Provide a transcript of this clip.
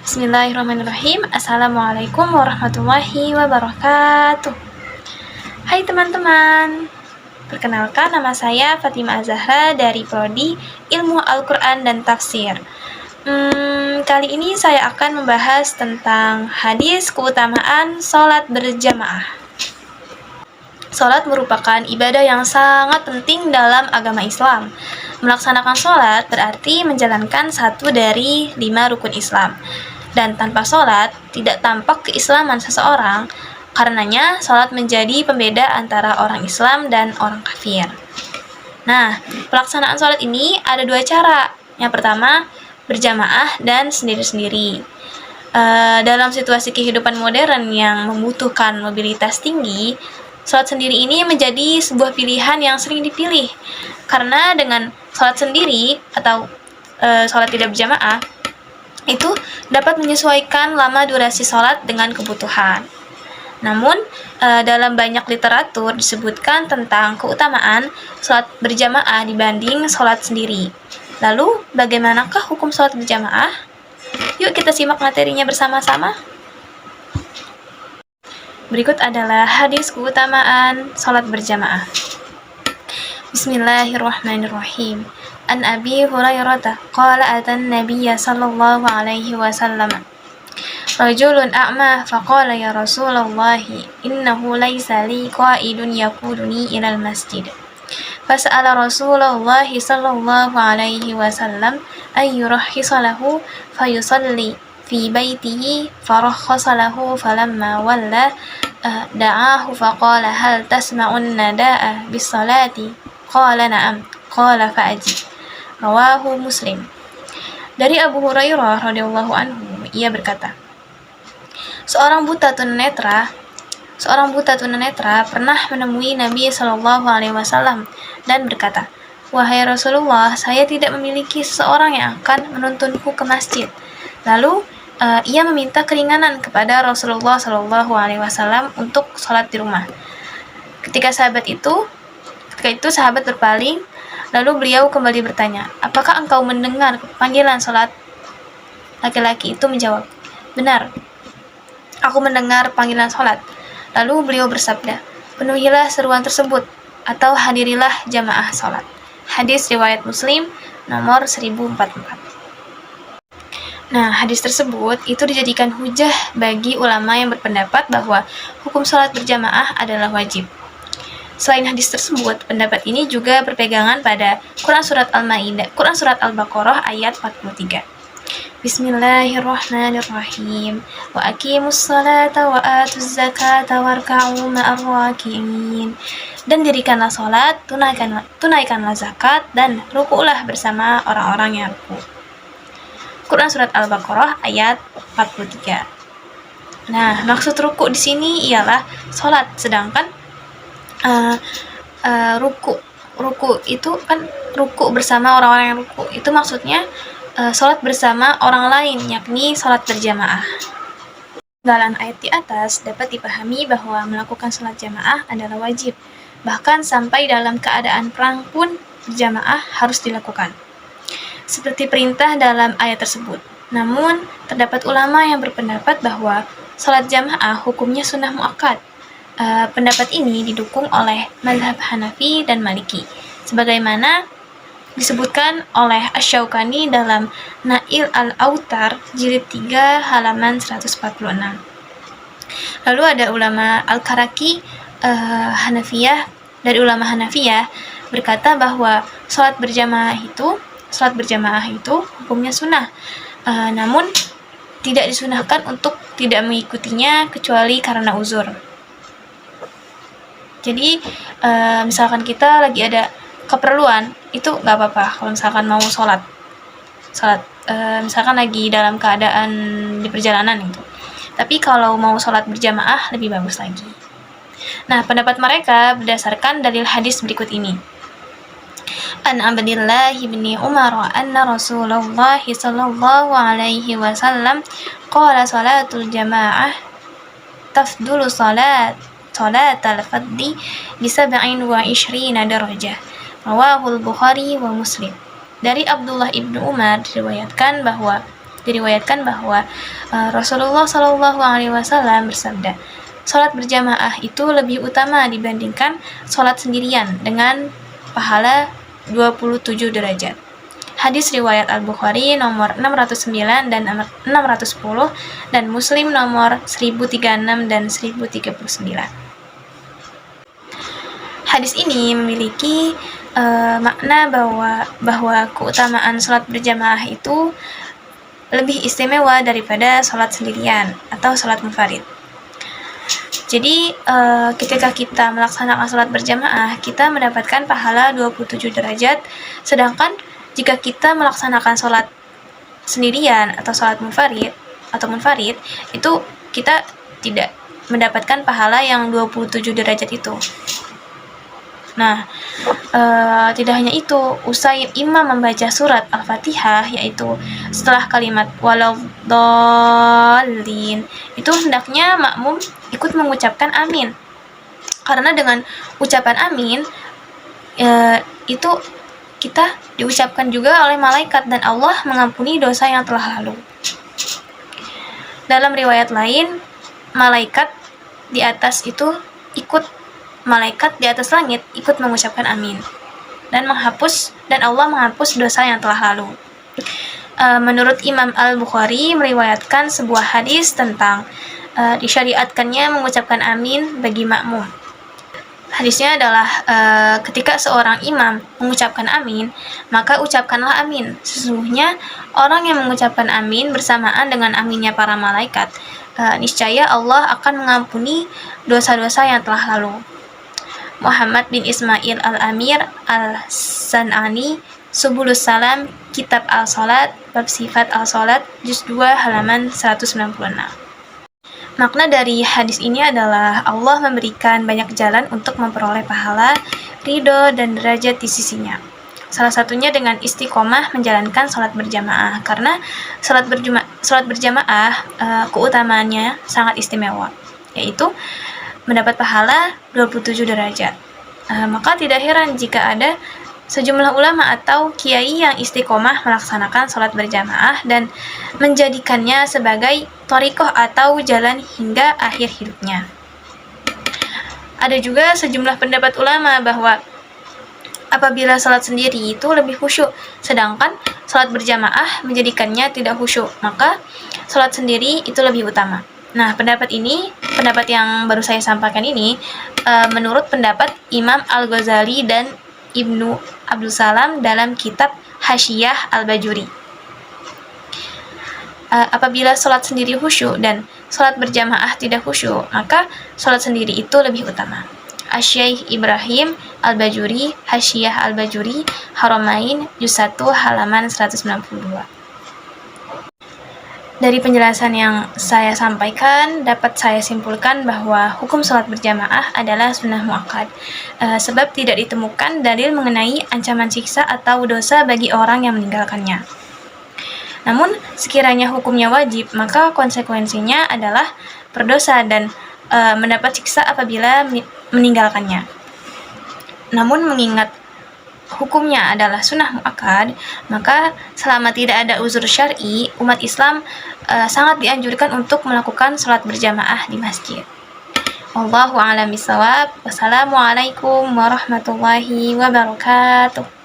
Bismillahirrahmanirrahim. Assalamualaikum warahmatullahi wabarakatuh. Hai teman-teman, perkenalkan nama saya Fatimah Zahra dari Prodi Ilmu Al-Quran dan Tafsir. Kali ini saya akan membahas tentang hadis keutamaan sholat berjamaah. Sholat merupakan ibadah yang sangat penting dalam agama Islam. Melaksanakan sholat berarti menjalankan satu dari 5 rukun Islam. Dan tanpa sholat, tidak tampak keislaman seseorang. Karenanya, sholat menjadi pembeda antara orang Islam dan orang kafir. Nah, pelaksanaan sholat ini ada 2 cara. Yang pertama, berjamaah dan sendiri-sendiri. Dalam situasi kehidupan modern yang membutuhkan mobilitas tinggi, sholat sendiri ini menjadi sebuah pilihan yang sering dipilih. Karena dengan sholat sendiri atau sholat tidak berjamaah, itu dapat menyesuaikan lama durasi sholat dengan kebutuhan. Namun, dalam banyak literatur disebutkan tentang keutamaan sholat berjamaah dibanding sholat sendiri. Lalu, bagaimanakah hukum sholat berjamaah? Yuk kita simak materinya bersama-sama. Berikut adalah hadis keutamaan sholat berjamaah. Bismillahirrahmanirrahim. An Abi Hurairah qala atan Nabiy sallallahu alaihi wasallam rajulun a'ma faqala ya Rasulullah innahu laysa li qa'idun yaquduni ilal masjid. Fas'ala Rasulullah sallallahu alaihi wasallam ay yurahhisa lahu fayusalli fi baitihi farakhasa lahu falamma walla da'ahu faqala hal tasma'un nada'a bis salati qala na'am qala fa'ajib. Rawahu Muslim. Dari Abu Hurairah radhiyallahu anhu, ia berkata, Seorang buta tunanetra pernah menemui Nabi Shallallahu Alaihi Wasallam dan berkata, Wahai Rasulullah, saya tidak memiliki seseorang yang akan menuntunku ke masjid. Lalu ia meminta keringanan kepada Rasulullah Shallallahu Alaihi Wasallam untuk sholat di rumah. Ketika itu sahabat berpaling, lalu beliau kembali bertanya, apakah engkau mendengar panggilan sholat? Laki-laki itu menjawab, benar, aku mendengar panggilan sholat. Lalu beliau bersabda, penuhilah seruan tersebut, atau hadirilah jamaah sholat. Hadis riwayat Muslim nomor 1044. Nah, hadis tersebut itu dijadikan hujah bagi ulama yang berpendapat bahwa hukum sholat berjamaah adalah wajib. Selain hadis tersebut, pendapat ini juga berpegangan pada Quran Surat Al-Baqarah ayat 43. Bismillahirrahmanirrahim. Wa aqimus salata wa atuz zakata warka'u ma'ar raki'in. Dan dirikanlah salat, tunaikanlah zakat, dan ruku'lah bersama orang-orang yang ruku'. Quran Surat Al-Baqarah ayat 43. Nah, maksud ruku' di sini ialah salat, sedangkan ruku itu kan ruku bersama orang-orang yang ruku, itu maksudnya sholat bersama orang lain, yakni sholat berjamaah. Dalam ayat di atas dapat dipahami bahwa melakukan sholat jamaah adalah wajib, bahkan sampai dalam keadaan perang pun berjamaah harus dilakukan, seperti perintah dalam ayat tersebut. Namun terdapat ulama yang berpendapat bahwa sholat jamaah hukumnya sunnah muakkad. Pendapat ini didukung oleh mazhab Hanafi dan Maliki, sebagaimana disebutkan oleh Asy-Syaukani dalam Nail al-Autar jilid 3 halaman 146. Lalu ada ulama Al-Karaki dari ulama Hanafiyah berkata bahwa sholat berjamaah itu hukumnya sunnah, namun tidak disunahkan untuk tidak mengikutinya kecuali karena uzur. Jadi misalkan kita lagi ada keperluan, itu nggak apa-apa kalau misalkan mau sholat misalkan lagi dalam keadaan di perjalanan itu. Tapi kalau mau sholat berjamaah lebih bagus lagi. Nah, pendapat mereka berdasarkan dalil hadis berikut ini. An Abdillah bin Umar anna Rasulullah sallallahu alaihi wasallam qala salatul jamaah tafdulu salat al-fadli bisab'in wa ishrina darajah. Rawahul Bukhari wa Muslim. Dari Abdullah ibnu Umar diriwayatkan bahwa diriwayatkan bahwa Rasulullah Shallallahu Alaihi Wasallam bersabda, sholat berjamaah itu lebih utama dibandingkan sholat sendirian dengan pahala 27 derajat. Hadis riwayat Al-Bukhari nomor 609 dan 610 dan Muslim nomor 1036 dan 1039. Hadis ini memiliki makna bahwa keutamaan sholat berjamaah itu lebih istimewa daripada sholat sendirian atau sholat munfarid. Jadi ketika kita melaksanakan sholat berjamaah, kita mendapatkan pahala 27 derajat, sedangkan jika kita melaksanakan sholat sendirian atau sholat munfarid itu kita tidak mendapatkan pahala yang 27 derajat itu. Nah, tidak hanya itu, usai imam membaca surat Al-Fatihah, yaitu setelah kalimat waladhdallin, itu hendaknya makmum ikut mengucapkan amin. Karena dengan ucapan amin, itu kita diucapkan juga oleh malaikat dan Allah mengampuni dosa yang telah lalu. Dalam riwayat lain, malaikat di atas langit ikut mengucapkan amin dan Allah menghapus dosa yang telah lalu. Menurut Imam Al-Bukhari meriwayatkan sebuah hadis tentang disyariatkannya mengucapkan amin bagi makmum. Hadisnya adalah ketika seorang imam mengucapkan amin, maka ucapkanlah amin. Sesungguhnya orang yang mengucapkan amin bersamaan dengan aminnya para malaikat, niscaya Allah akan mengampuni dosa-dosa yang telah lalu. Muhammad bin Ismail Al-Amir Al-San'ani, Subulus Salam, Kitab Al-Salat, Bab Sifat Al-Salat, Juz 2 halaman 196. Makna dari hadis ini adalah Allah memberikan banyak jalan untuk memperoleh pahala, ridho, dan derajat di sisinya. Salah satunya dengan istiqomah menjalankan sholat berjamaah, karena sholat berjamaah keutamaannya sangat istimewa, yaitu mendapat pahala 27 derajat. Maka tidak heran jika ada sejumlah ulama atau kiai yang istiqomah melaksanakan sholat berjamaah dan menjadikannya sebagai thariqah atau jalan hingga akhir hidupnya. Ada juga sejumlah pendapat ulama bahwa apabila sholat sendiri itu lebih khusyuk, sedangkan sholat berjamaah menjadikannya tidak khusyuk, maka sholat sendiri itu lebih utama. Nah, pendapat yang baru saya sampaikan ini menurut pendapat Imam Al-Ghazali dan Ibnu Abdul Salam dalam kitab Hasyiyah Al-Bajuri. Apabila sholat sendiri khusyuk dan sholat berjamaah tidak khusyuk, maka sholat sendiri itu lebih utama. Asy-Syaikh Ibrahim Al-Bajuri, Hasyiyah Al-Bajuri, Haramain, Juz 1 halaman 192. Dari penjelasan yang saya sampaikan, dapat saya simpulkan bahwa hukum sholat berjamaah adalah sunnah muakkad, sebab tidak ditemukan dalil mengenai ancaman siksa atau dosa bagi orang yang meninggalkannya. Namun, sekiranya hukumnya wajib, maka konsekuensinya adalah berdosa dan mendapat siksa apabila meninggalkannya. Namun, mengingat hukumnya adalah sunnah muakkad, maka selama tidak ada uzur syar'i, umat Islam sangat dianjurkan untuk melakukan sholat berjamaah di masjid. Wallahu a'lam bishawab. Wassalamualaikum warahmatullahi wabarakatuh.